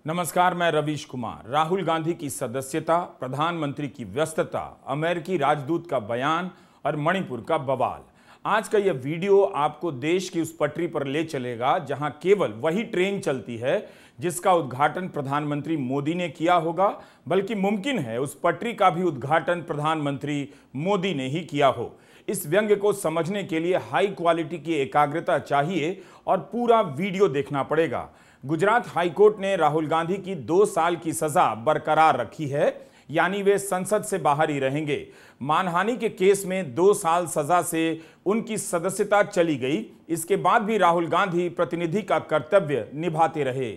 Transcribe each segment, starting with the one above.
नमस्कार, मैं रवीश कुमार। राहुल गांधी की सदस्यता, प्रधानमंत्री की व्यस्तता, अमेरिकी राजदूत का बयान और मणिपुर का बवाल। आज का यह वीडियो आपको देश की उस पटरी पर ले चलेगा जहां केवल वही ट्रेन चलती है जिसका उद्घाटन प्रधानमंत्री मोदी ने किया होगा, बल्कि मुमकिन है उस पटरी का भी उद्घाटन प्रधानमंत्री मोदी ने ही किया हो। इस व्यंग्य को समझने के लिए हाई क्वालिटी की एकाग्रता चाहिए और पूरा वीडियो देखना पड़ेगा। गुजरात हाईकोर्ट ने राहुल गांधी की 2 साल की सजा बरकरार रखी है, यानी वे संसद से बाहर ही रहेंगे। मानहानि के केस में 2 साल सजा से उनकी सदस्यता चली गई। इसके बाद भी राहुल गांधी प्रतिनिधि का कर्तव्य निभाते रहे।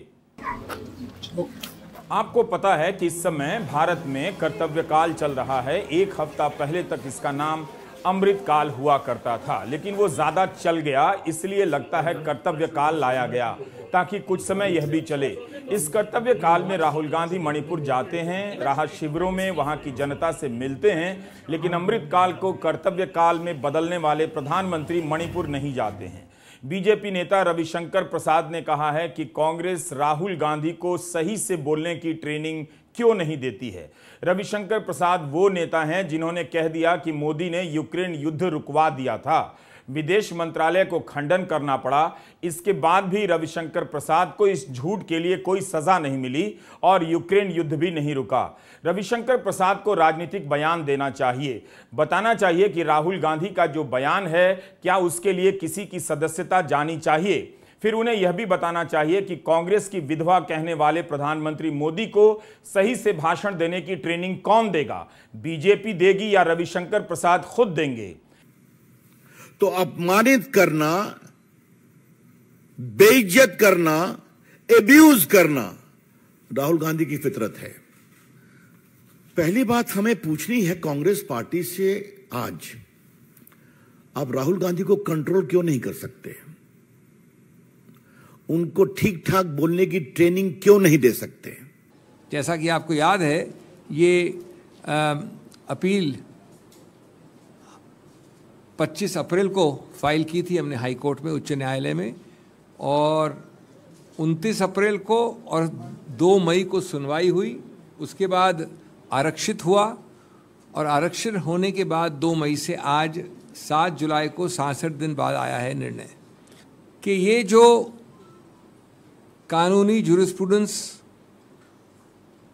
आपको पता है कि इस समय भारत में कर्तव्यकाल चल रहा है। 1 हफ्ता पहले तक इसका नाम अमृत काल हुआ करता था, लेकिन वो ज्यादा चल गया, इसलिए लगता है कर्तव्य काल लाया गया ताकि कुछ समय यह भी चले। इस कर्तव्य काल में राहुल गांधी मणिपुर जाते हैं, राहत शिविरों में वहां की जनता से मिलते हैं, लेकिन अमृत काल को कर्तव्य काल में बदलने वाले प्रधानमंत्री मणिपुर नहीं जाते हैं। बीजेपी नेता रविशंकर प्रसाद ने कहा है कि कांग्रेस राहुल गांधी को सही से बोलने की ट्रेनिंग क्यों नहीं देती है। रविशंकर प्रसाद वो नेता हैं जिन्होंने कह दिया कि मोदी ने यूक्रेन युद्ध रुकवा दिया था। विदेश मंत्रालय को खंडन करना पड़ा। इसके बाद भी रविशंकर प्रसाद को इस झूठ के लिए कोई सजा नहीं मिली और यूक्रेन युद्ध भी नहीं रुका। रविशंकर प्रसाद को राजनीतिक बयान देना चाहिए, बताना चाहिए कि राहुल गांधी का जो बयान है क्या उसके लिए किसी की सदस्यता जानी चाहिए। फिर उन्हें यह भी बताना चाहिए कि कांग्रेस की विधवा कहने वाले प्रधानमंत्री मोदी को सही से भाषण देने की ट्रेनिंग कौन देगा, बीजेपी देगी या रविशंकर प्रसाद खुद देंगे। तो अपमानित करना, बेइज्जत करना, एब्यूज करना राहुल गांधी की फितरत है। पहली बात हमें पूछनी है कांग्रेस पार्टी से, आज आप राहुल गांधी को कंट्रोल क्यों नहीं कर सकते? उनको ठीक ठाक बोलने की ट्रेनिंग क्यों नहीं दे सकते? जैसा कि आपको याद है, ये अपील 25 अप्रैल को फाइल की थी हमने हाई कोर्ट में, उच्च न्यायालय में, और 29 अप्रैल को और 2 मई को सुनवाई हुई। उसके बाद आरक्षित हुआ और आरक्षित होने के बाद 2 मई से आज 7 जुलाई को 66 दिन बाद आया है निर्णय कि ये जो कानूनी जूरिस्प्रूडेंस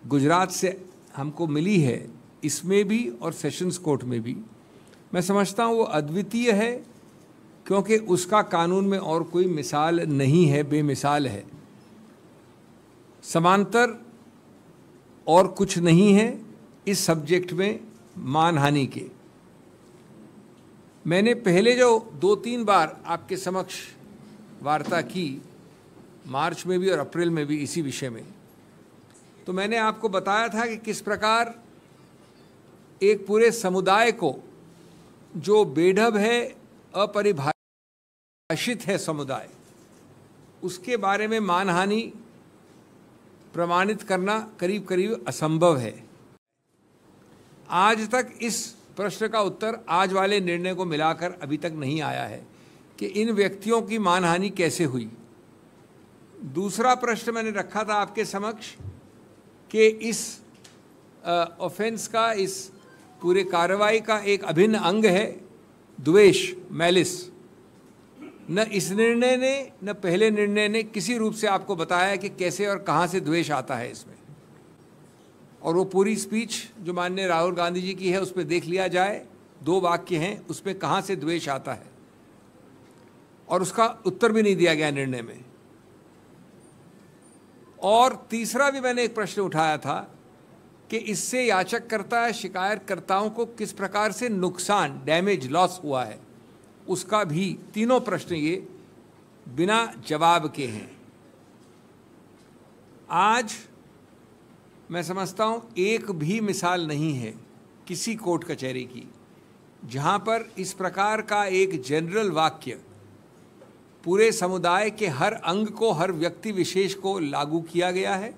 गुजरात से हमको मिली है, इसमें भी और सेशंस कोर्ट में भी, मैं समझता हूँ वो अद्वितीय है, क्योंकि उसका कानून में और कोई मिसाल नहीं है, बेमिसाल है। समांतर और कुछ नहीं है इस सब्जेक्ट में मानहानि के। मैंने पहले जो 2-3 बार आपके समक्ष वार्ता की, मार्च में भी और अप्रैल में भी इसी विषय में, तो मैंने आपको बताया था कि किस प्रकार एक पूरे समुदाय को जो बेढब है, अपरिभाषित है समुदाय, उसके बारे में मानहानि प्रमाणित करना करीब करीब असंभव है। आज तक इस प्रश्न का उत्तर आज वाले निर्णय को मिलाकर अभी तक नहीं आया है कि इन व्यक्तियों की मानहानि कैसे हुई। दूसरा प्रश्न मैंने रखा था आपके समक्ष कि इस ऑफेंस का, इस पूरे कार्रवाई का एक अभिन्न अंग है द्वेष, मैलिस। न इस निर्णय ने न पहले निर्णय ने किसी रूप से आपको बताया कि कैसे और कहाँ से द्वेष आता है इसमें। और वो पूरी स्पीच जो माननीय राहुल गांधी जी की है उस पर देख लिया जाए, 2 वाक्य हैं, उसमें कहाँ से द्वेष आता है, और उसका उत्तर भी नहीं दिया गया निर्णय में। और तीसरा भी मैंने एक प्रश्न उठाया था कि इससे याचककर्ता, शिकायतकर्ताओं को किस प्रकार से नुकसान, डैमेज, लॉस हुआ है, उसका भी। तीनों प्रश्न ये बिना जवाब के हैं। आज मैं समझता हूँ एक भी मिसाल नहीं है किसी कोर्ट कचहरी की जहाँ पर इस प्रकार का एक जनरल वाक्य पूरे समुदाय के हर अंग को, हर व्यक्ति विशेष को लागू किया गया है।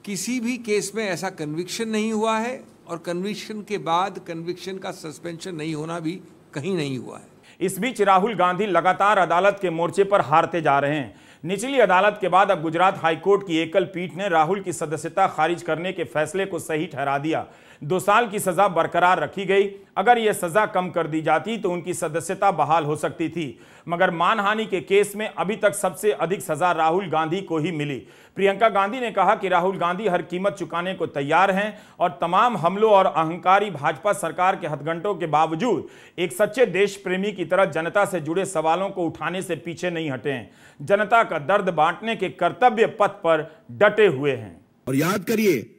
किसी भी केस में ऐसा कन्विक्शन नहीं हुआ है, और कन्विक्शन के बाद कन्विक्शन का सस्पेंशन नहीं होना भी कहीं नहीं हुआ है। इस बीच राहुल गांधी लगातार अदालत के मोर्चे पर हारते जा रहे हैं। निचली अदालत के बाद अब गुजरात हाईकोर्ट की एकल पीठ ने राहुल की सदस्यता खारिज करने के फैसले को सही ठहरा दिया। 2 साल की सजा बरकरार रखी गई। अगर यह सजा कम कर दी जाती तो उनकी सदस्यता बहाल हो सकती थी, मगर मानहानि के केस में अभी तक सबसे अधिक सजा राहुल गांधी को ही मिली। प्रियंका गांधी ने कहा कि राहुल गांधी हर कीमत चुकाने को तैयार हैं और तमाम हमलों और अहंकारी भाजपा सरकार के हथगंटों के बावजूद एक सच्चे देश प्रेमी की तरह जनता से जुड़े सवालों को उठाने से पीछे नहीं हटे हैं। जनता का दर्द बांटने के कर्तव्य पथ पर डटे हुए हैं। और याद करिए,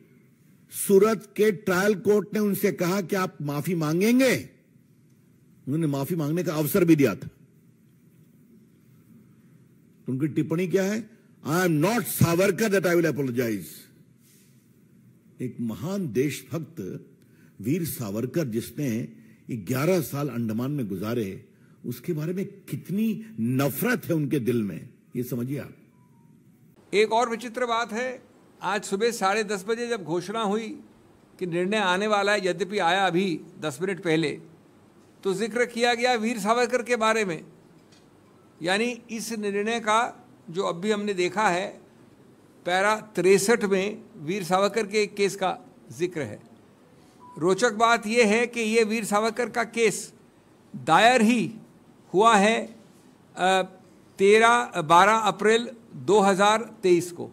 सूरत के ट्रायल कोर्ट ने उनसे कहा कि आप माफी मांगेंगे, उन्होंने माफी मांगने का अवसर भी दिया था। उनकी टिप्पणी क्या है? I am not Savarkar that I will apologize. एक महान देशभक्त वीर सावरकर जिसने 11 साल अंडमान में गुजारे, उसके बारे में कितनी नफरत है उनके दिल में, ये समझिए आप। एक और विचित्र बात है, आज सुबह 10:30 बजे जब घोषणा हुई कि निर्णय आने वाला है, यद्यपि आया अभी 10 मिनट पहले, तो जिक्र किया गया वीर सावरकर के बारे में। यानी इस निर्णय का जो अब भी हमने देखा है, पैरा 63 में वीर सावरकर के एक केस का जिक्र है। रोचक बात यह है कि ये वीर सावरकर का केस दायर ही हुआ है 12 अप्रैल 2023 को,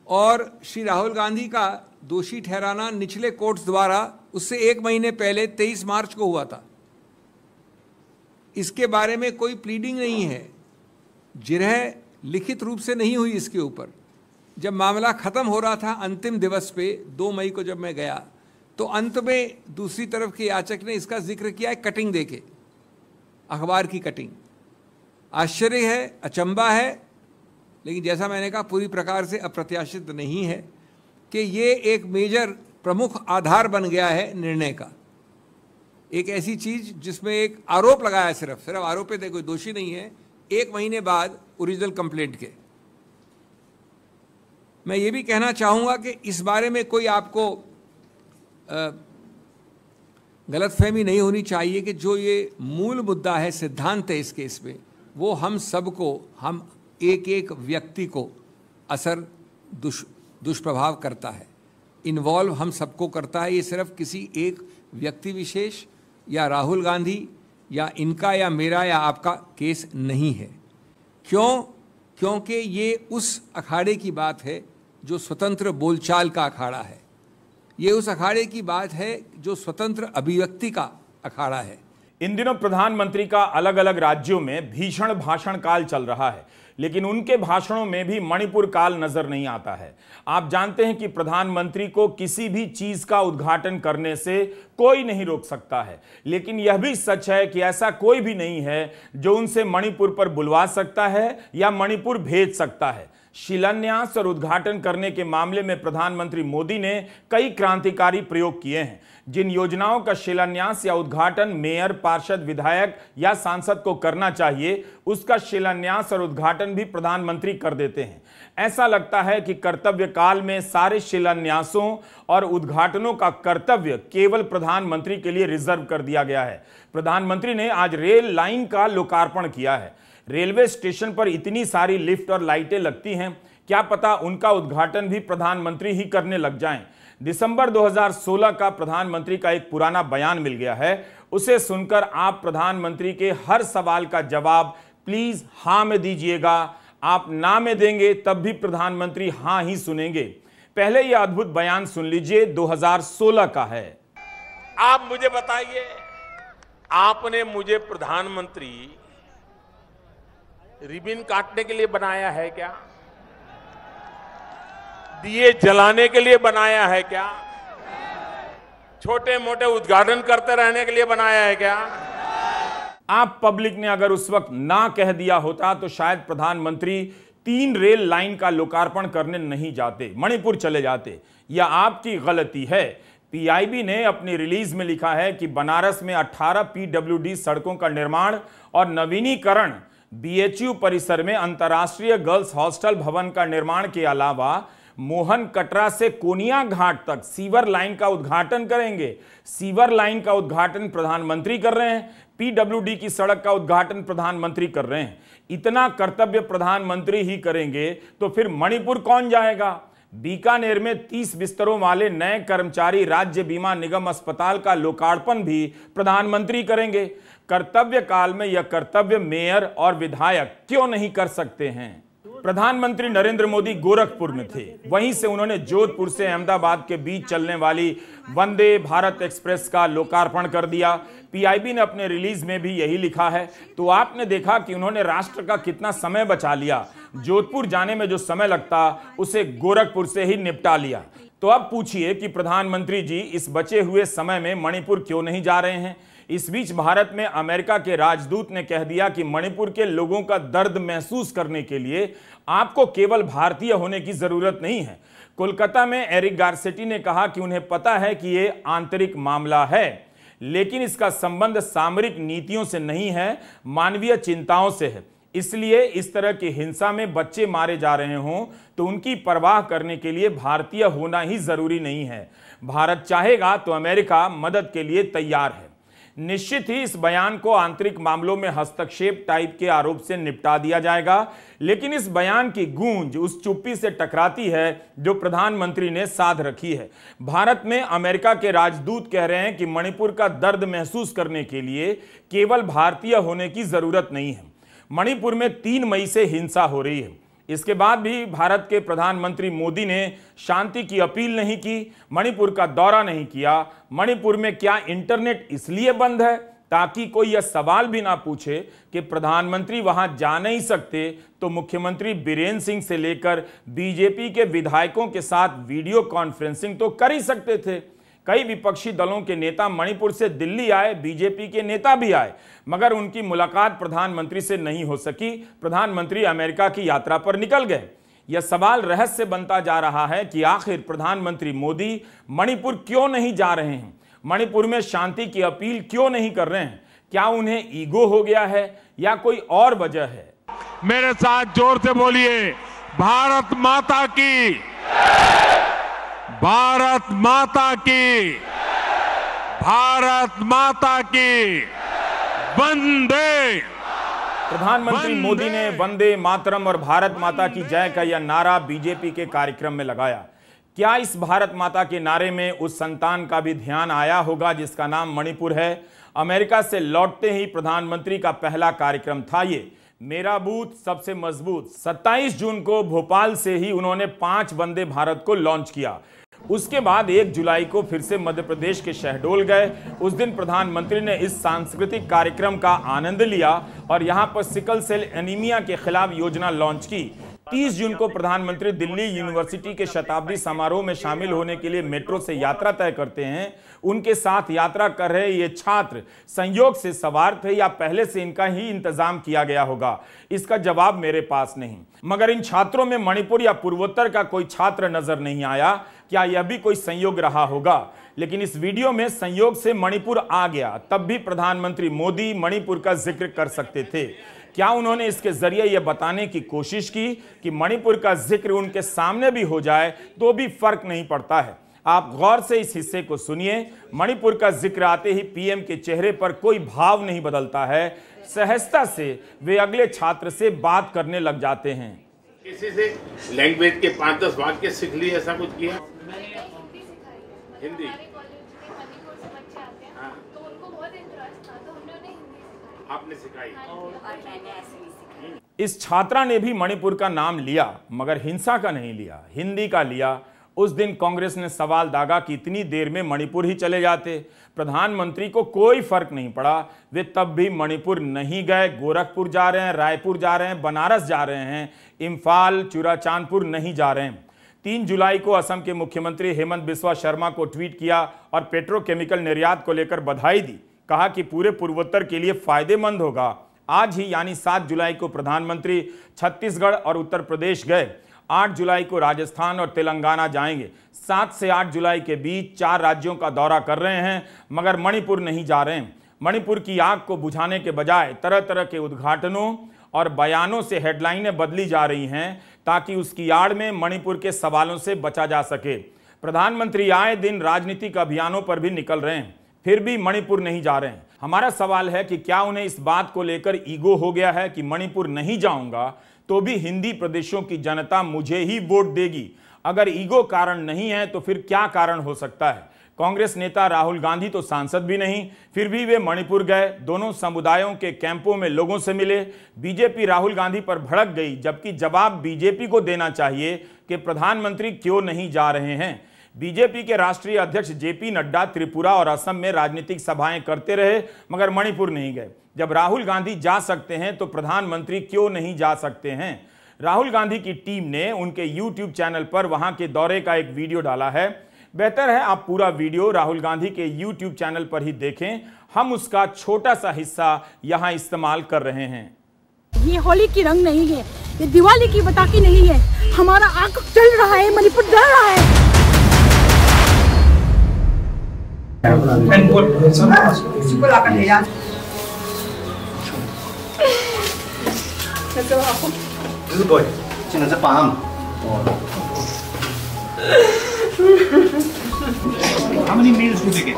और श्री राहुल गांधी का दोषी ठहराना निचले कोर्ट्स द्वारा उससे 1 महीने पहले 23 मार्च को हुआ था। इसके बारे में कोई प्लीडिंग नहीं है, जिरह लिखित रूप से नहीं हुई इसके ऊपर। जब मामला ख़त्म हो रहा था अंतिम दिवस पे 2 मई को जब मैं गया, तो अंत में दूसरी तरफ के याचक ने इसका जिक्र किया है कटिंग देके, अखबार की कटिंग। आश्चर्य है, अचंबा है, लेकिन जैसा मैंने कहा पूरी प्रकार से अप्रत्याशित नहीं है कि ये एक मेजर प्रमुख आधार बन गया है निर्णय का। एक ऐसी चीज़ जिसमें एक आरोप लगाया है, सिर्फ आरोप है, कोई दोषी नहीं है, 1 महीने बाद ओरिजिनल कंप्लेंट के। मैं ये भी कहना चाहूँगा कि इस बारे में कोई आपको गलतफहमी नहीं होनी चाहिए कि जो ये मूल मुद्दा है, सिद्धांत है इस केस में, वो हम सबको, हम एक एक व्यक्ति को असर दुष्प्रभाव करता है, इन्वॉल्व हम सबको करता है। ये सिर्फ किसी एक व्यक्ति विशेष या राहुल गांधी या इनका या मेरा या आपका केस नहीं है। क्यों? क्योंकि ये उस अखाड़े की बात है जो स्वतंत्र बोलचाल का अखाड़ा है। ये उस अखाड़े की बात है जो स्वतंत्र अभिव्यक्ति का अखाड़ा है। इन दिनों प्रधानमंत्री का अलग अलग राज्यों में भीषण भाषण काल चल रहा है, लेकिन उनके भाषणों में भी मणिपुर काल नजर नहीं आता है। आप जानते हैं कि प्रधानमंत्री को किसी भी चीज का उद्घाटन करने से कोई नहीं रोक सकता है, लेकिन यह भी सच है कि ऐसा कोई भी नहीं है जो उनसे मणिपुर पर बुलवा सकता है या मणिपुर भेज सकता है। शिलान्यास और उद्घाटन करने के मामले में प्रधानमंत्री मोदी ने कई क्रांतिकारी प्रयोग किए हैं। जिन योजनाओं का शिलान्यास या उद्घाटन मेयर, पार्षद, विधायक या सांसद को करना चाहिए, उसका शिलान्यास और उद्घाटन भी प्रधानमंत्री कर देते हैं। ऐसा लगता है कि कर्तव्य काल में सारे शिलान्यासों और उद्घाटनों का कर्तव्य केवल प्रधानमंत्री के लिए रिजर्व कर दिया गया है। प्रधानमंत्री ने आज रेल लाइन का लोकार्पण किया है। रेलवे स्टेशन पर इतनी सारी लिफ्ट और लाइटें लगती हैं, क्या पता उनका उद्घाटन भी प्रधानमंत्री ही करने लग जाएं। दिसंबर 2016 का प्रधानमंत्री का एक पुराना बयान मिल गया है, उसे सुनकर आप प्रधानमंत्री के हर सवाल का जवाब प्लीज हां में दीजिएगा। आप ना में देंगे तब भी प्रधानमंत्री हां ही सुनेंगे। पहले यह अद्भुत बयान सुन लीजिए, 2016 का है। आप मुझे बताइए, आपने मुझे प्रधानमंत्री रिबन काटने के लिए बनाया है क्या? दिए जलाने के लिए बनाया है क्या? छोटे मोटे उद्घाटन करते रहने के लिए बनाया है क्या? आप पब्लिक ने अगर उस वक्त ना कह दिया होता तो शायद प्रधानमंत्री 3 रेल लाइन का लोकार्पण करने नहीं जाते, मणिपुर चले जाते। यह आपकी गलती है। पीआईबी ने अपनी रिलीज में लिखा है कि बनारस में 18 पीडब्ल्यूडी सड़कों का निर्माण और नवीनीकरण, बीएचयू परिसर में अंतर्राष्ट्रीय गर्ल्स हॉस्टल भवन का निर्माण के अलावा मोहन कटरा से कोनिया घाट तक सीवर लाइन का उद्घाटन करेंगे। सीवर लाइन का उद्घाटन प्रधानमंत्री कर रहे हैं। पीडब्ल्यूडी की सड़क का उद्घाटन प्रधानमंत्री कर रहे हैं। इतना कर्तव्य प्रधानमंत्री ही करेंगे तो फिर मणिपुर कौन जाएगा? बीकानेर में 30 बिस्तरों वाले नए कर्मचारी राज्य बीमा निगम अस्पताल का लोकार्पण भी प्रधानमंत्री करेंगे। कर्तव्य काल में यह कर्तव्य मेयर और विधायक क्यों नहीं कर सकते हैं? प्रधानमंत्री नरेंद्र मोदी गोरखपुर में थे, वहीं से उन्होंने जोधपुर से अहमदाबाद के बीच चलने वाली वंदे भारत एक्सप्रेस का लोकार्पण कर दिया। पीआईबी ने अपने रिलीज में भी यही लिखा है। तो आपने देखा कि उन्होंने राष्ट्र का कितना समय बचा लिया। जोधपुर जाने में जो समय लगता उसे गोरखपुर से ही निपटा लिया। तो अब पूछिए कि प्रधानमंत्री जी इस बचे हुए समय में मणिपुर क्यों नहीं जा रहे हैं? इस बीच भारत में अमेरिका के राजदूत ने कह दिया कि मणिपुर के लोगों का दर्द महसूस करने के लिए आपको केवल भारतीय होने की जरूरत नहीं है। कोलकाता में एरिक गारसेटी ने कहा कि उन्हें पता है कि यह आंतरिक मामला है, लेकिन इसका संबंध सामरिक नीतियों से नहीं है, मानवीय चिंताओं से है। इसलिए इस तरह की हिंसा में बच्चे मारे जा रहे हों तो उनकी परवाह करने के लिए भारतीय होना ही जरूरी नहीं है। भारत चाहेगा तो अमेरिका मदद के लिए तैयार है। निश्चित ही इस बयान को आंतरिक मामलों में हस्तक्षेप टाइप के आरोप से निपटा दिया जाएगा, लेकिन इस बयान की गूंज उस चुप्पी से टकराती है जो प्रधानमंत्री ने साध रखी है। भारत में अमेरिका के राजदूत कह रहे हैं कि मणिपुर का दर्द महसूस करने के लिए केवल भारतीय होने की जरूरत नहीं है। मणिपुर में 3 मई से हिंसा हो रही है। इसके बाद भी भारत के प्रधानमंत्री मोदी ने शांति की अपील नहीं की, मणिपुर का दौरा नहीं किया। मणिपुर में क्या इंटरनेट इसलिए बंद है ताकि कोई यह सवाल भी ना पूछे कि प्रधानमंत्री वहां जा नहीं सकते तो मुख्यमंत्री बीरेन सिंह से लेकर बीजेपी के विधायकों के साथ वीडियो कॉन्फ्रेंसिंग तो कर ही सकते थे। कई विपक्षी दलों के नेता मणिपुर से दिल्ली आए, बीजेपी के नेता भी आए, मगर उनकी मुलाकात प्रधानमंत्री से नहीं हो सकी। प्रधानमंत्री अमेरिका की यात्रा पर निकल गए। यह सवाल रहस्य बनता जा रहा है कि आखिर प्रधानमंत्री मोदी मणिपुर क्यों नहीं जा रहे हैं? मणिपुर में शांति की अपील क्यों नहीं कर रहे हैं? क्या उन्हें ईगो हो गया है या कोई और वजह है? मेरे साथ जोर से बोलिए, भारत माता की, भारत माता की, भारत माता की, वंदे। प्रधानमंत्री मोदी ने वंदे मातरम और भारत माता की जय का यह नारा बीजेपी के कार्यक्रम में लगाया। क्या इस भारत माता के नारे में उस संतान का भी ध्यान आया होगा जिसका नाम मणिपुर है? अमेरिका से लौटते ही प्रधानमंत्री का पहला कार्यक्रम था ये, मेरा बूथ सबसे मजबूत। 27 जून को भोपाल से ही उन्होंने 5 वंदे भारत को लॉन्च किया। उसके बाद 1 जुलाई को फिर से मध्य प्रदेश के शहडोल गए। उस दिन प्रधानमंत्री ने इस सांस्कृतिक कार्यक्रम का आनंद लिया और यहां पर सिकल सेल एनीमिया के खिलाफ योजना लॉन्च की। 30 जून को प्रधानमंत्री दिल्ली यूनिवर्सिटी के शताब्दी समारोह में शामिल होने के लिए मेट्रो से यात्रा तय करते हैं। उनके साथ यात्रा कर रहे ये छात्र संयोग से सवार थे या पहले से इनका ही इंतजाम किया गया होगा, इसका जवाब मेरे पास नहीं। मगर इन छात्रों में मणिपुर या पूर्वोत्तर का कोई छात्र नजर नहीं आया। क्या यह भी कोई संयोग रहा होगा? लेकिन इस वीडियो में संयोग से मणिपुर आ गया, तब भी प्रधानमंत्री मोदी मणिपुर का जिक्र कर सकते थे। क्या उन्होंने इसके जरिए यह बताने की कोशिश की कि मणिपुर का जिक्र उनके सामने भी हो जाए तो भी फर्क नहीं पड़ता है? आप गौर से इस हिस्से को सुनिए। मणिपुर का जिक्र आते ही पीएम के चेहरे पर कोई भाव नहीं बदलता है। सहजता से वे अगले छात्र से बात करने लग जाते हैं। किसी से लैंग्वेज के 5-10 वाक्य सीख लिए, ऐसा कुछ किया? हिंदी आपने सिखाई? इस छात्रा ने भी मणिपुर का नाम लिया मगर हिंसा का नहीं लिया, हिंदी का लिया। उस दिन कांग्रेस ने सवाल दागा कि इतनी देर में मणिपुर ही चले जाते। प्रधानमंत्री को कोई फर्क नहीं पड़ा, वे तब भी मणिपुर नहीं गए। गोरखपुर जा रहे हैं, रायपुर जा रहे हैं, बनारस जा रहे हैं, इम्फाल, चुराचांदपुर नहीं जा रहे हैं। 3 जुलाई को असम के मुख्यमंत्री हेमंत बिस्वा शर्मा को ट्वीट किया और पेट्रोकेमिकल निर्यात को लेकर बधाई दी। कहा कि पूरे पूर्वोत्तर के लिए फायदेमंद होगा। आज ही यानी 7 जुलाई को प्रधानमंत्री छत्तीसगढ़ और उत्तर प्रदेश गए। 8 जुलाई को राजस्थान और तेलंगाना जाएंगे। 7 से 8 जुलाई के बीच 4 राज्यों का दौरा कर रहे हैं, मगर मणिपुर नहीं जा रहे हैं। मणिपुर की आग को बुझाने के बजाय तरह तरह के उद्घाटनों और बयानों से हेडलाइनें बदली जा रही हैं ताकि उसकी आड़ में मणिपुर के सवालों से बचा जा सके। प्रधानमंत्री आए दिन राजनीतिक अभियानों पर भी निकल रहे हैं, फिर भी मणिपुर नहीं जा रहे हैं। हमारा सवाल है कि क्या उन्हें इस बात को लेकर ईगो हो गया है कि मणिपुर नहीं जाऊंगा तो भी हिंदी प्रदेशों की जनता मुझे ही वोट देगी। अगर ईगो कारण नहीं है तो फिर क्या कारण हो सकता है? कांग्रेस नेता राहुल गांधी तो सांसद भी नहीं, फिर भी वे मणिपुर गए, दोनों समुदायों के कैंपों में लोगों से मिले। बीजेपी राहुल गांधी पर भड़क गई, जबकि जवाब बीजेपी को देना चाहिए कि प्रधानमंत्री क्यों नहीं जा रहे हैं। बीजेपी के राष्ट्रीय अध्यक्ष जेपी नड्डा त्रिपुरा और असम में राजनीतिक सभाएं करते रहे, मगर मणिपुर नहीं गए। जब राहुल गांधी जा सकते हैं तो प्रधानमंत्री क्यों नहीं जा सकते हैं? राहुल गांधी की टीम ने उनके YouTube चैनल पर वहां के दौरे का एक वीडियो डाला है। बेहतर है आप पूरा वीडियो राहुल गांधी के YouTube चैनल पर ही देखें। हम उसका छोटा सा हिस्सा यहां इस्तेमाल कर रहे हैं। ये होली की रंग नहीं है, ये दिवाली की पटाखी नहीं है। हमारा आंख चल रहा है, मणिपुर डर रहा है। How many meals do they get?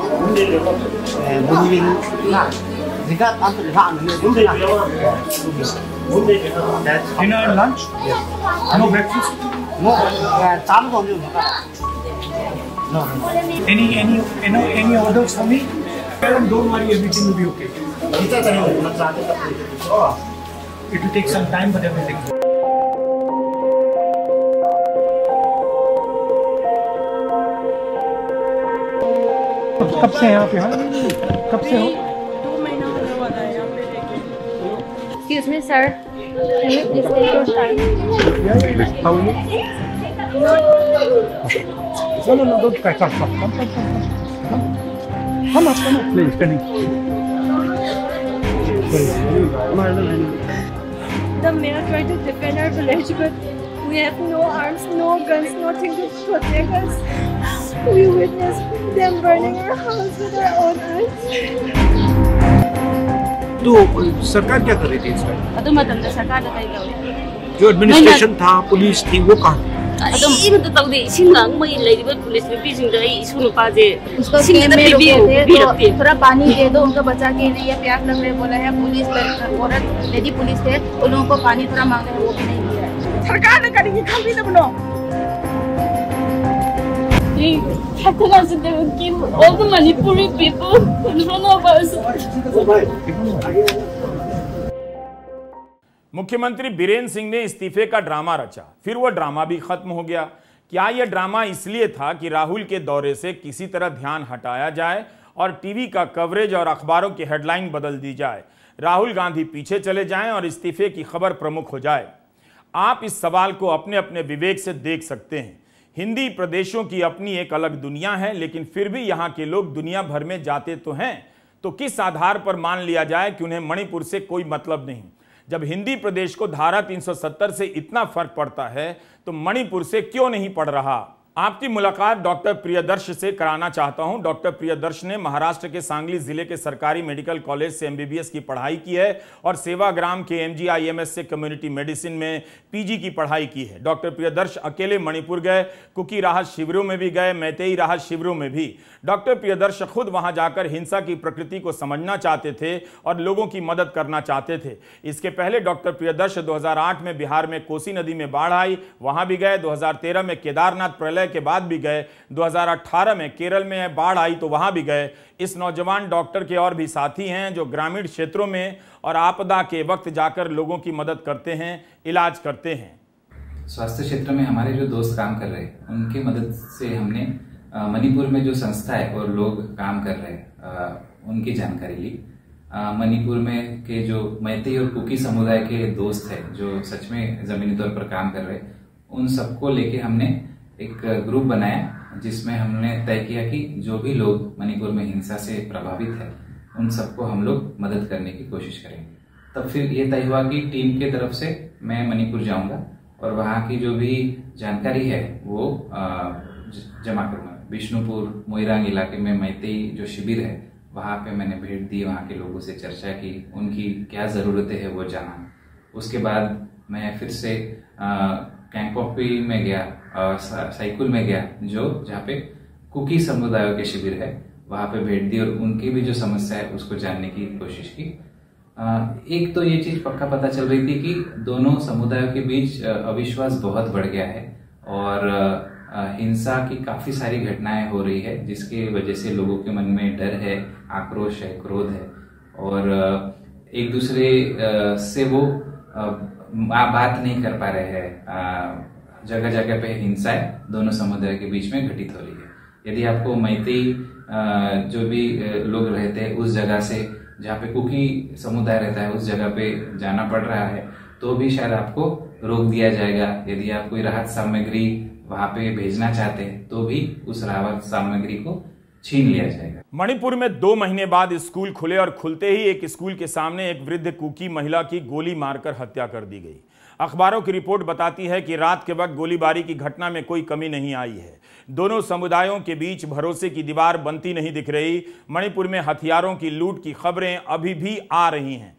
That's dinner and lunch? No breakfast? No. Any orders for me? Don't worry, everything will be okay. It will take some time, but everything. कब से हैं आप यहाँ? कब से हो? 2 महीना होने वाला है यहाँ पे देखिए। Excuse me, sir. Can you please take your time? How are you? No, don't cry. Come up, please, Penny. The mayor tried to defend our village, but we have no arms, no guns, nothing to protect us. We witnessed them burning our house with our own eyes. तो सरकार क्या कर रही थी इस time? अदुम मतमदा सरकार दा कई गयो जो एडमिनिस्ट्रेशन था, पुलिस थी, वो कहाँ? अदुम इबत तौदे सिंगांग मई लेरिबा पुलिस में बीजिंग दे इशू नुपाजे उसको सिंग में बीबी रुके थे, तो थोड़ा पानी दे दो उनको बचा के लिए, प्यास लग रही बोला है। पुलिस औरत लेडी पुलिस थे, उन लोगों को पानी थोड़ा मांगे हैं, वो भी नहीं दिया है। सरकार ने करेगी, हम भी तो बनो। they will kill all the Manipuri people in front of us. मुख्यमंत्री बीरेन सिंह ने इस्तीफे का ड्रामा रचा, फिर वो ड्रामा भी खत्म हो गया। क्या यह ड्रामा इसलिए था कि राहुल के दौरे से किसी तरह ध्यान हटाया जाए और टीवी का कवरेज और अखबारों की हेडलाइन बदल दी जाए, राहुल गांधी पीछे चले जाएं और इस्तीफे की खबर प्रमुख हो जाए? आप इस सवाल को अपने अपने विवेक से देख सकते हैं। हिंदी प्रदेशों की अपनी एक अलग दुनिया है, लेकिन फिर भी यहाँ के लोग दुनिया भर में जाते तो हैं, तो किस आधार पर मान लिया जाए कि उन्हें मणिपुर से कोई मतलब नहीं? जब हिंदी प्रदेश को धारा 370 से इतना फर्क पड़ता है तो मणिपुर से क्यों नहीं पड़ रहा? आपकी मुलाकात डॉक्टर प्रियदर्श से कराना चाहता हूं। डॉक्टर प्रियदर्श ने महाराष्ट्र के सांगली जिले के सरकारी मेडिकल कॉलेज से MBBS की पढ़ाई की है और सेवाग्राम के MGIMS से कम्युनिटी मेडिसिन में PG की पढ़ाई की है। डॉक्टर प्रियदर्श अकेले मणिपुर गए, कुकी राहत शिविरों में भी गए, मैतेई राहत शिविरों में भी। डॉक्टर प्रियदर्श खुद वहां जाकर हिंसा की प्रकृति को समझना चाहते थे और लोगों की मदद करना चाहते थे। इसके पहले डॉक्टर प्रियदर्श 2008 में बिहार में कोसी नदी में बाढ़ आई, वहां भी गए। 2013 में केदारनाथ प्रलय के बाद भी गए। 2018 में केरल में बाढ़ आई तो वहां भी गए। इस नौजवान डॉक्टर के और भी साथी हैं जो ग्रामीण क्षेत्रों में और आपदा के वक्त जाकर लोगों की मदद करते हैं, इलाज करते हैं। स्वास्थ्य क्षेत्र में हमारे जो दोस्त काम कर रहे हैं उनकी मदद से हमने मणिपुर में जो संस्था है और लोग काम कर रहे हैं उनकी जानकारी ली। मणिपुर में के जो मैतेई और कुकी समुदाय के दोस्त हैं जो सच में जमीनी तौर पर काम कर रहे हैं, उन सबको लेके हमने एक ग्रुप बनाया जिसमें हमने तय किया कि जो भी लोग मणिपुर में हिंसा से प्रभावित है उन सबको हम लोग मदद करने की कोशिश करेंगे। तब फिर ये तय हुआ कि टीम के तरफ से मैं मणिपुर जाऊंगा और वहाँ की जो भी जानकारी है वो जमा करूंगा। बिष्णुपुर मोइरांग इलाके में मैतेई जो शिविर है वहाँ पे मैंने भेंट दी, वहाँ के लोगों से चर्चा की, उनकी क्या ज़रूरतें है वो जाना। उसके बाद मैं फिर से कैंकोपी में गया और साइकुल में गया जो जहाँ पे कुकी समुदायों के शिविर है वहां पे भेज दी और उनकी भी जो समस्या है उसको जानने की कोशिश की। एक तो ये चीज पक्का पता चल रही थी कि दोनों समुदायों के बीच अविश्वास बहुत बढ़ गया है और हिंसा की काफी सारी घटनाएं हो रही है, जिसकी वजह से लोगों के मन में डर है, आक्रोश है, क्रोध है और एक दूसरे से वो बात नहीं कर पा रहे हैं। जगह जगह पे हिंसाएं दोनों समुदाय के बीच में घटित हो रही है। यदि आपको मैतेई जो भी लोग रहते हैं उस जगह से, जहाँ पे कुकी समुदाय रहता है, उस जगह पे जाना पड़ रहा है तो भी शायद आपको रोक दिया जाएगा। यदि आप कोई राहत सामग्री वहां पे भेजना चाहते हैं तो भी उस राहत सामग्री को छीन लिया जाएगा। मणिपुर में 2 महीने बाद स्कूल खुले और खुलते ही एक स्कूल के सामने एक वृद्ध कुकी महिला की गोली मारकर हत्या कर दी गई। अखबारों की रिपोर्ट बताती है कि रात के वक्त गोलीबारी की घटना में कोई कमी नहीं आई है। दोनों समुदायों के बीच भरोसे की दीवार बनती नहीं दिख रही। मणिपुर में हथियारों की लूट की खबरें अभी भी आ रही हैं।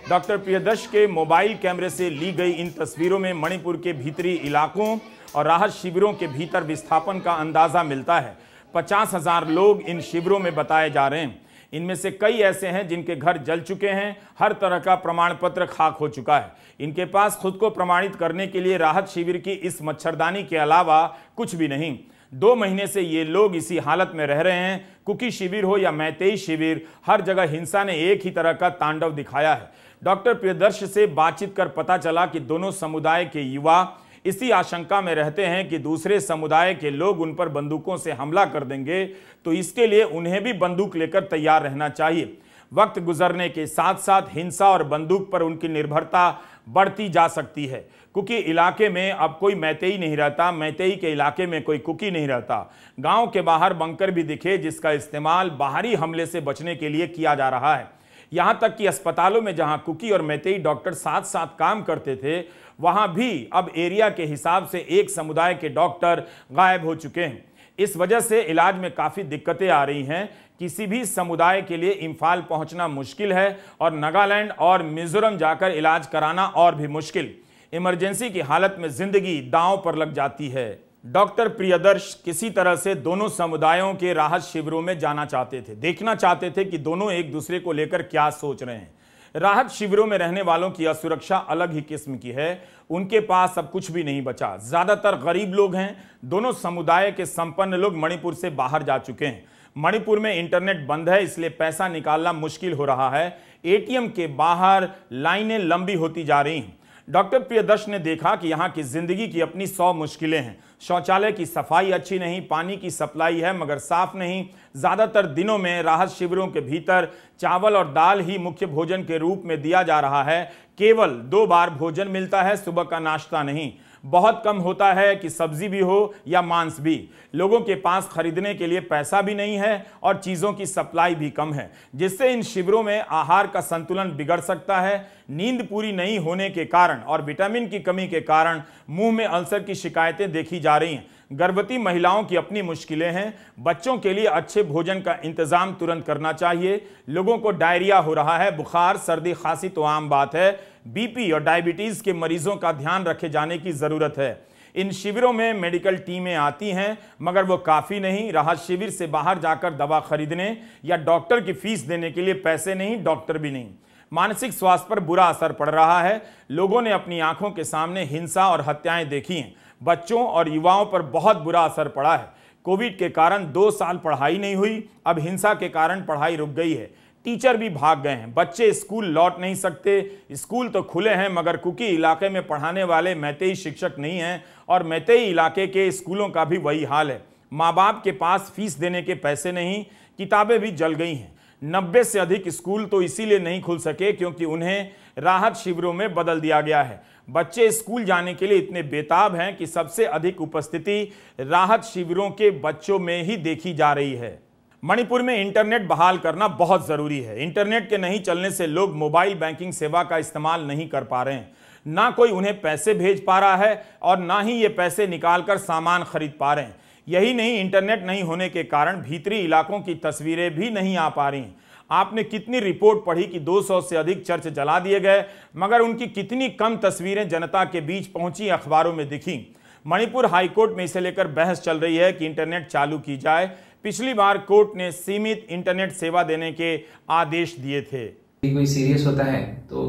डॉक्टर प्रियदर्श के मोबाइल कैमरे से ली गई इन तस्वीरों में मणिपुर के भीतरी इलाकों और राहत शिविरों के भीतर विस्थापन का अंदाजा मिलता है। 50,000 लोग इन शिविरों में बताए जा रहे हैं। इनमें से कई ऐसे हैं जिनके घर जल चुके हैं, हर तरह का प्रमाण पत्र खाक हो चुका है। इनके पास खुद को प्रमाणित करने के लिए राहत शिविर की इस मच्छरदानी के अलावा कुछ भी नहीं। 2 महीने से ये लोग इसी हालत में रह रहे हैं। कुकी शिविर हो या मैतेई शिविर, हर जगह हिंसा ने एक ही तरह का तांडव दिखाया है। डॉक्टर प्रियदर्श से बातचीत कर पता चला कि दोनों समुदाय के युवा इसी आशंका में रहते हैं कि दूसरे समुदाय के लोग उन पर बंदूकों से हमला कर देंगे, तो इसके लिए उन्हें भी बंदूक लेकर तैयार रहना चाहिए। वक्त गुजरने के साथ साथ हिंसा और बंदूक पर उनकी निर्भरता बढ़ती जा सकती है। कुकी इलाके में अब कोई मैतेई नहीं रहता, मैतेई के इलाके में कोई कुकी नहीं रहता। गांव के बाहर बंकर भी दिखे जिसका इस्तेमाल बाहरी हमले से बचने के लिए किया जा रहा है। यहां तक कि अस्पतालों में जहां कुकी और मैतेई डॉक्टर साथ साथ काम करते थे, वहां भी अब एरिया के हिसाब से एक समुदाय के डॉक्टर गायब हो चुके हैं। इस वजह से इलाज में काफी दिक्कतें आ रही हैं। किसी भी समुदाय के लिए इम्फाल पहुंचना मुश्किल है और नागालैंड और मिजोरम जाकर इलाज कराना और भी मुश्किल। इमरजेंसी की हालत में जिंदगी दांव पर लग जाती है। डॉक्टर प्रियदर्श किसी तरह से दोनों समुदायों के राहत शिविरों में जाना चाहते थे, देखना चाहते थे कि दोनों एक दूसरे को लेकर क्या सोच रहे हैं। राहत शिविरों में रहने वालों की असुरक्षा अलग ही किस्म की है। उनके पास अब कुछ भी नहीं बचा। ज्यादातर गरीब लोग हैं। दोनों समुदाय के संपन्न लोग मणिपुर से बाहर जा चुके हैं। मणिपुर में इंटरनेट बंद है, इसलिए पैसा निकालना मुश्किल हो रहा है। एटीएम के बाहर लाइनें लंबी होती जा रही हैं। डॉक्टर प्रियदर्श ने देखा कि यहाँ की जिंदगी की अपनी 100 मुश्किलें हैं। शौचालय की सफाई अच्छी नहीं, पानी की सप्लाई है मगर साफ नहीं। ज्यादातर दिनों में राहत शिविरों के भीतर चावल और दाल ही मुख्य भोजन के रूप में दिया जा रहा है। केवल 2 बार भोजन मिलता है, सुबह का नाश्ता नहीं। बहुत कम होता है कि सब्जी भी हो या मांस भी। लोगों के पास खरीदने के लिए पैसा भी नहीं है और चीजों की सप्लाई भी कम है, जिससे इन शिविरों में आहार का संतुलन बिगड़ सकता है। नींद पूरी नहीं होने के कारण और विटामिन की कमी के कारण मुंह में अल्सर की शिकायतें देखी जा रही हैं। गर्भवती महिलाओं की अपनी मुश्किलें हैं। बच्चों के लिए अच्छे भोजन का इंतजाम तुरंत करना चाहिए। लोगों को डायरिया हो रहा है, बुखार, सर्दी, खांसी तो आम बात है। बीपी और डायबिटीज के मरीजों का ध्यान रखे जाने की जरूरत है। इन शिविरों में मेडिकल टीमें आती हैं मगर वो काफी नहीं। राहत शिविर से बाहर जाकर दवा खरीदने या डॉक्टर की फीस देने के लिए पैसे नहीं, डॉक्टर भी नहीं। मानसिक स्वास्थ्य पर बुरा असर पड़ रहा है। लोगों ने अपनी आंखों के सामने हिंसा और हत्याएं देखी हैं। बच्चों और युवाओं पर बहुत बुरा असर पड़ा है। कोविड के कारण 2 साल पढ़ाई नहीं हुई, अब हिंसा के कारण पढ़ाई रुक गई है। टीचर भी भाग गए हैं। बच्चे स्कूल लौट नहीं सकते। स्कूल तो खुले हैं मगर कुकी इलाके में पढ़ाने वाले मैतेई शिक्षक नहीं हैं और मैतेई इलाके के स्कूलों का भी वही हाल है। माँ बाप के पास फीस देने के पैसे नहीं, किताबें भी जल गई हैं। 90 से अधिक स्कूल तो इसीलिए नहीं खुल सके क्योंकि उन्हें राहत शिविरों में बदल दिया गया है। बच्चे स्कूल जाने के लिए इतने बेताब हैं कि सबसे अधिक उपस्थिति राहत शिविरों के बच्चों में ही देखी जा रही है। मणिपुर में इंटरनेट बहाल करना बहुत जरूरी है। इंटरनेट के नहीं चलने से लोग मोबाइल बैंकिंग सेवा का इस्तेमाल नहीं कर पा रहे हैं। ना कोई उन्हें पैसे भेज पा रहा है और ना ही ये पैसे निकालकर सामान खरीद पा रहे हैं। यही नहीं, इंटरनेट नहीं होने के कारण भीतरी इलाकों की तस्वीरें भी नहीं आ पा रही। आपने कितनी रिपोर्ट पढ़ी कि 200 से अधिक चर्च जला दिए गए, मगर उनकी कितनी कम तस्वीरें जनता के बीच पहुंची, अखबारों में दिखी। मणिपुर हाईकोर्ट में इसे लेकर बहस चल रही है कि इंटरनेट चालू की जाए। पिछली बार कोर्ट ने सीमित इंटरनेट सेवा देने के आदेश दिए थे। कोई सीरियस होता है तो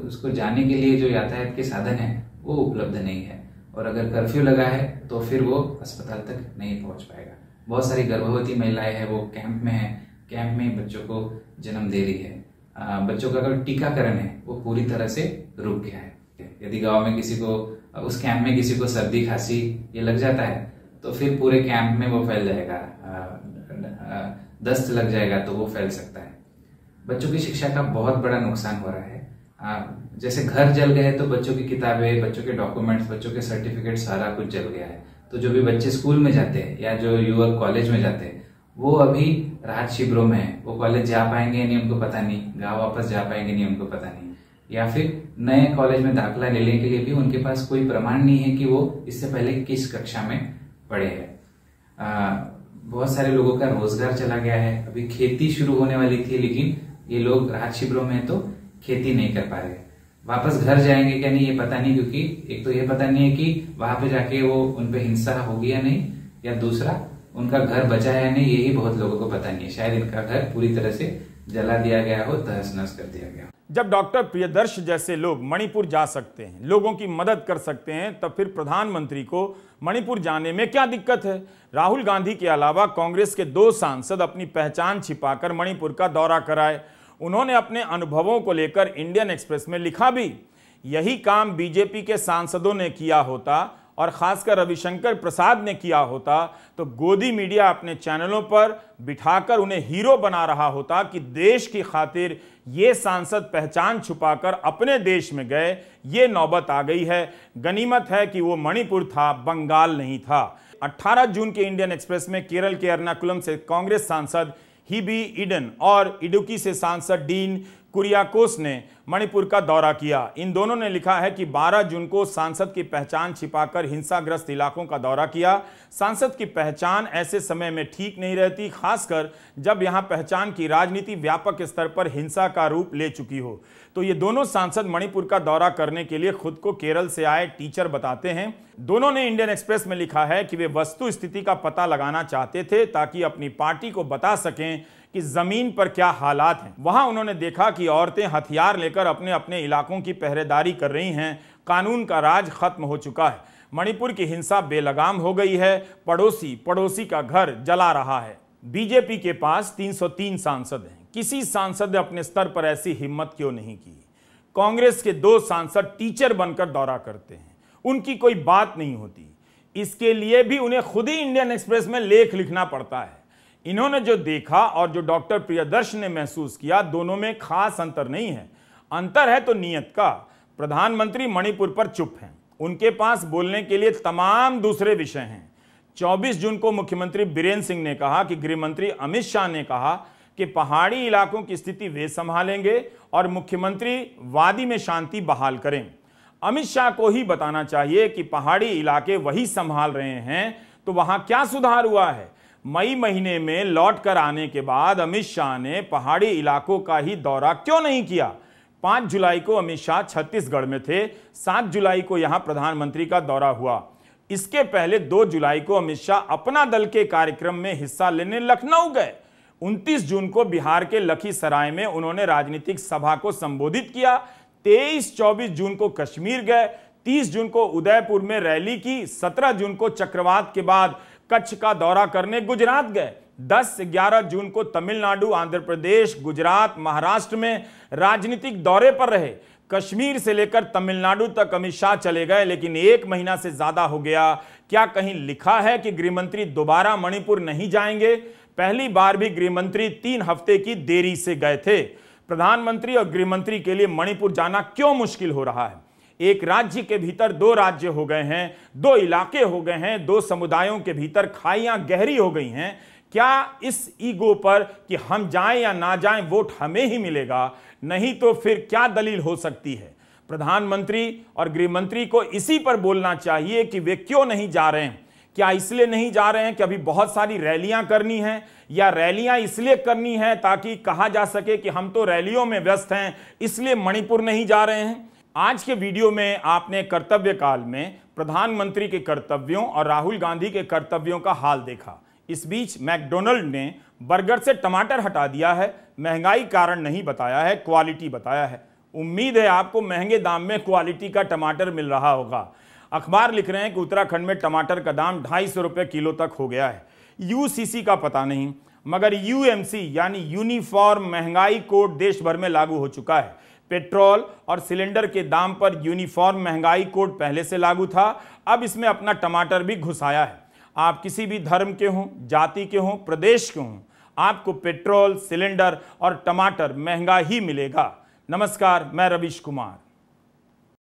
उसको जाने के लिए जो यातायात के साधन है वो उपलब्ध नहीं है, और अगर कर्फ्यू लगा है तो फिर वो अस्पताल तक नहीं पहुंच पाएगा। बहुत सारी गर्भवती महिलाएं हैं, वो कैंप में है, कैंप में बच्चों को जन्म दे रही है। बच्चों का अगर टीकाकरण है वो पूरी तरह से रुक गया है। यदि गांव में किसी को, उस कैंप में किसी को सर्दी खांसी ये लग जाता है तो फिर पूरे कैंप में वो फैल जाएगा, दस्त लग जाएगा तो वो फैल सकता है। बच्चों की शिक्षा का बहुत बड़ा नुकसान हो रहा है। जैसे घर जल गए तो बच्चों की किताबें, बच्चों के डॉक्यूमेंट्स, बच्चों के सर्टिफिकेट, सारा कुछ जल गया है। तो जो भी बच्चे स्कूल में जाते हैं या जो युवक कॉलेज में जाते हैं वो अभी राहत शिविरों में है। वो कॉलेज जा पाएंगे नहीं उनको पता नहीं, गाँव वापस जा पाएंगे नहीं उनको पता नहीं, या फिर नए कॉलेज में दाखिला लेने के लिए भी उनके पास कोई प्रमाण नहीं है कि वो इससे पहले किस कक्षा में पढ़े हैं। बहुत सारे लोगों का रोजगार चला गया है। अभी खेती शुरू होने वाली थी लेकिन ये लोग राहत शिविरों में तो खेती नहीं कर पा रहे। वापस घर जाएंगे क्या नहीं ये पता नहीं, क्योंकि एक तो ये पता नहीं है कि वहां पे जाके वो उनपे हिंसा होगी या नहीं, या दूसरा उनका घर बचा है या नहीं, यही बहुत लोगों को पता नहीं है। शायद इनका घर पूरी तरह से जला दिया गया हो, तहस नहस कर दिया गया। जब डॉक्टर प्रियदर्श जैसे लोग मणिपुर जा सकते हैं, लोगों की मदद कर सकते हैं, तब फिर प्रधानमंत्री को मणिपुर जाने में क्या दिक्कत है? राहुल गांधी के अलावा कांग्रेस के 2 सांसद अपनी पहचान छिपाकर मणिपुर का दौरा कराए। उन्होंने अपने अनुभवों को लेकर इंडियन एक्सप्रेस में लिखा भी। यही काम बीजेपी के सांसदों ने किया होता और खासकर रविशंकर प्रसाद ने किया होता तो गोदी मीडिया अपने चैनलों पर बिठाकर उन्हें हीरो बना रहा होता कि देश की खातिर ये सांसद पहचान छुपाकर अपने देश में गए। ये नौबत आ गई है। गनीमत है कि वो मणिपुर था, बंगाल नहीं था। 18 जून के इंडियन एक्सप्रेस में केरल के एर्नाकुलम से कांग्रेस सांसद हिबी ईडन और इडुक्की से सांसद डीन कुरियाकोस ने मणिपुर का दौरा किया। इन दोनों ने लिखा है कि 12 जून को सांसद की पहचान छिपाकर हिंसाग्रस्त इलाकों का दौरा किया। सांसद की पहचान ऐसे समय में ठीक नहीं रहती, खासकर जब यहां पहचान की राजनीति व्यापक स्तर पर हिंसा का रूप ले चुकी हो। तो ये दोनों सांसद मणिपुर का दौरा करने के लिए खुद को केरल से आए टीचर बताते हैं। दोनों ने इंडियन एक्सप्रेस में लिखा है कि वे वस्तु स्थिति का पता लगाना चाहते थे ताकि अपनी पार्टी को बता सकें कि जमीन पर क्या हालात हैं। वहां उन्होंने देखा कि औरतें हथियार लेकर अपने अपने इलाकों की पहरेदारी कर रही हैं। कानून का राज खत्म हो चुका है। मणिपुर की हिंसा बेलगाम हो गई है। पड़ोसी का घर जला रहा है। बीजेपी के पास 303 सांसद हैं। किसी सांसद ने अपने स्तर पर ऐसी हिम्मत क्यों नहीं की? कांग्रेस के 2 सांसद टीचर बनकर दौरा करते हैं, उनकी कोई बात नहीं होती। इसके लिए भी उन्हें खुद ही इंडियन एक्सप्रेस में लेख लिखना पड़ता है। इन्होंने जो देखा और जो डॉक्टर प्रियदर्श ने महसूस किया, दोनों में खास अंतर नहीं है। अंतर है तो नीयत का। प्रधानमंत्री मणिपुर पर चुप हैं। उनके पास बोलने के लिए तमाम दूसरे विषय हैं। 24 जून को मुख्यमंत्री बीरेन सिंह ने कहा कि गृह मंत्री अमित शाह ने कहा कि पहाड़ी इलाकों की स्थिति वे संभालेंगे और मुख्यमंत्री वादी में शांति बहाल करें। अमित शाह को ही बताना चाहिए कि पहाड़ी इलाके वही संभाल रहे हैं, तो वहां क्या सुधार हुआ है? मई महीने में लौट कर आने के बाद अमित शाह ने पहाड़ी इलाकों का ही दौरा क्यों नहीं किया? 5 जुलाई को अमित शाह छत्तीसगढ़ में थे। 7 जुलाई को यहां प्रधानमंत्री का दौरा हुआ। इसके पहले 2 जुलाई को अमित शाह अपना दल के कार्यक्रम में हिस्सा लेने लखनऊ गए। 29 जून को बिहार के लखीसराय में उन्होंने राजनीतिक सभा को संबोधित किया। 23-24 जून को कश्मीर गए। 30 जून को उदयपुर में रैली की। 17 जून को चक्रवात के बाद कच्छ का दौरा करने गुजरात गए। 10-11 जून को तमिलनाडु, आंध्र प्रदेश, गुजरात, महाराष्ट्र में राजनीतिक दौरे पर रहे। कश्मीर से लेकर तमिलनाडु तक अमित शाह चले गए, लेकिन 1 महीना से ज्यादा हो गया। क्या कहीं लिखा है कि गृहमंत्री दोबारा मणिपुर नहीं जाएंगे? पहली बार भी गृहमंत्री 3 हफ्ते की देरी से गए थे। प्रधानमंत्री और गृहमंत्री के लिए मणिपुर जाना क्यों मुश्किल हो रहा है? एक राज्य के भीतर 2 राज्य हो गए हैं, 2 इलाके हो गए हैं, 2 समुदायों के भीतर खाइयां गहरी हो गई हैं। क्या इस ईगो पर कि हम जाएं या ना जाएं वोट हमें ही मिलेगा? नहीं तो फिर क्या दलील हो सकती है? प्रधानमंत्री और गृहमंत्री को इसी पर बोलना चाहिए कि वे क्यों नहीं जा रहे हैं। क्या इसलिए नहीं जा रहे हैं कि अभी बहुत सारी रैलियां करनी हैं, या रैलियां इसलिए करनी है ताकि कहा जा सके कि हम तो रैलियों में व्यस्त हैं इसलिए मणिपुर नहीं जा रहे हैं? आज के वीडियो में आपने कर्तव्य काल में प्रधानमंत्री के कर्तव्यों और राहुल गांधी के कर्तव्यों का हाल देखा। इस बीच मैकडॉनल्ड ने बर्गर से टमाटर हटा दिया है। महंगाई कारण नहीं बताया है, क्वालिटी बताया है। उम्मीद है आपको महंगे दाम में क्वालिटी का टमाटर मिल रहा होगा। अखबार लिख रहे हैं कि उत्तराखंड में टमाटर का दाम 250 रुपये किलो तक हो गया है। यूसीसी का पता नहीं, मगर यूएमसी यानी यूनिफॉर्म महंगाई कोड देश भर में लागू हो चुका है। पेट्रोल और सिलेंडर के दाम पर यूनिफॉर्म महंगाई कोड पहले से लागू था, अब इसमें अपना टमाटर भी घुसाया है। आप किसी भी धर्म के हों, जाति के हों, प्रदेश के हों, आपको पेट्रोल, सिलेंडर और टमाटर महंगा ही मिलेगा। नमस्कार, मैं रवीश कुमार।